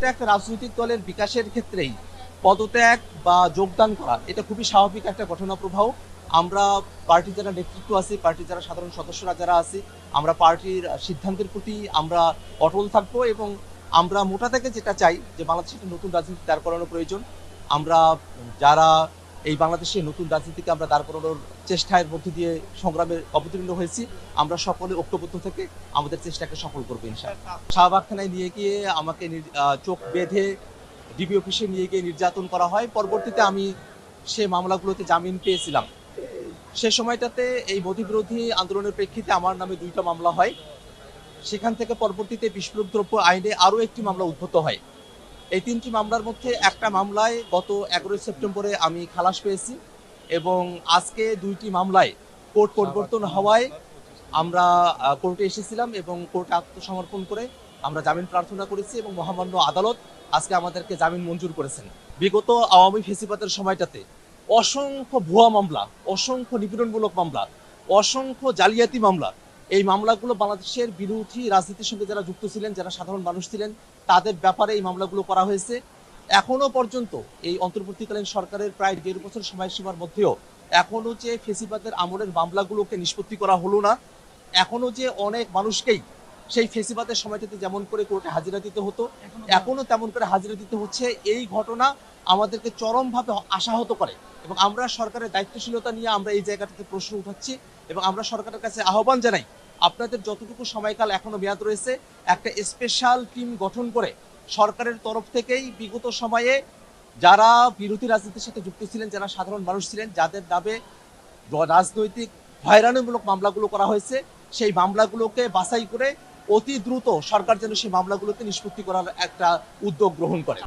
প্রত্যেকটা একটা রাজনৈতিক দলের বিকাশের ক্ষেত্রেই পদত্যাগ বা যোগদান করা এটা খুবই স্বাভাবিক একটা ঘটনা প্রবাহ। আমরা পার্টির যারা নেতৃত্ব আছি, পার্টির যারা সাধারণ সদস্যরা যারা আছি, আমরা পার্টির সিদ্ধান্তের প্রতি আমরা অটল থাকবো এবং আমরা মোটা থেকে যেটা চাই যে বাংলাদেশে একটা নতুন রাজনীতি দাঁড় করানো প্রয়োজন। আমরা যারা এই বাংলাদেশে নতুন রাজনীতিকে আমরা দাঁড় করানোর চেষ্টার মধ্যে দিয়ে সংগ্রামে অবতীর্ণ হয়েছি, আমরা সকলে ঐক্যবদ্ধ থেকে আমাদের চেষ্টাকে সফল করবো ইনশাআল্লাহ। শাহবাগখানায় নিয়ে গিয়ে আমাকে চোখ বেঁধে ডিবি অফিসে নিয়ে গিয়ে নির্যাতন করা হয়। পরবর্তীতে আমি সে মামলাগুলোতে জামিন পেয়েছিলাম। সে সময়টাতে এই মোদি বিরোধী আন্দোলনের প্রেক্ষিতে আমার নামে 2টা মামলা হয়। সেখান থেকে পরবর্তীতে বিস্ফোরক দ্রব্য আইনে আরও একটি মামলা উদ্ভূত হয়। এই 3টি মামলার মধ্যে একটা মামলায় গত 11 সেপ্টেম্বরে আমি খালাস পেয়েছি এবং আজকে 2টি মামলায় কোর্ট পরিবর্তন হওয়ায় আমরা কোর্টে এসেছিলাম এবং কোর্টে আত্মসমর্পণ করে আমরা জামিন প্রার্থনা করেছি এবং মহামান্য আদালত আজকে আমাদেরকে জামিন মঞ্জুর করেছেন। বিগত আওয়ামী ফেসিবাদের সময়টাতে অসংখ্য ভুয়া মামলা, অসংখ্য নিপীড়নমূলক মামলা, অসংখ্য জালিয়াতি মামলা, এই মামলাগুলো বাংলাদেশের বিরোধী রাজনীতির সঙ্গে যারা যুক্ত ছিলেন, যারা সাধারণ মানুষ ছিলেন, তাদের ব্যাপারে এই মামলাগুলো করা হয়েছে। এখনো পর্যন্ত এই অন্তর্বর্তীকালীন সরকারের প্রায় 1.5 বছর সময়সীমার মধ্যেও এখনো যে ফেসিবাদের আমলের মামলাগুলোকে নিষ্পত্তি করা হলো না, এখনো যে অনেক মানুষকেই সেই ফেসিবাদের সময়টাতে যেমন করে কোর্টে হাজিরা দিতে হতো এখনো তেমন করে হাজিরা দিতে হচ্ছে, এই ঘটনা আমাদেরকে চরমভাবে আশাহত করে এবং আমরা সরকারের দায়িত্বশীলতা নিয়ে আমরা এই জায়গাটাতে প্রশ্ন উঠাচ্ছি এবং আমরা সরকারের কাছে আহ্বান জানাই, আপনাদের যতটুকু সময়কাল এখনো মেয়াদ রয়েছে একটা স্পেশাল টিম গঠন করে সরকারের তরফ থেকেই বিগত সময়ে যারা বিরোধী রাজনীতির সাথে যুক্ত ছিলেন, যারা সাধারণ মানুষ ছিলেন, যাদের নামে রাজনৈতিক হয়রানিমূলক মামলাগুলো করা হয়েছে, সেই মামলাগুলোকে বাছাই করে অতি দ্রুত সরকার যেন সেই মামলাগুলোতে নিষ্পত্তি করার একটা উদ্যোগ গ্রহণ করে।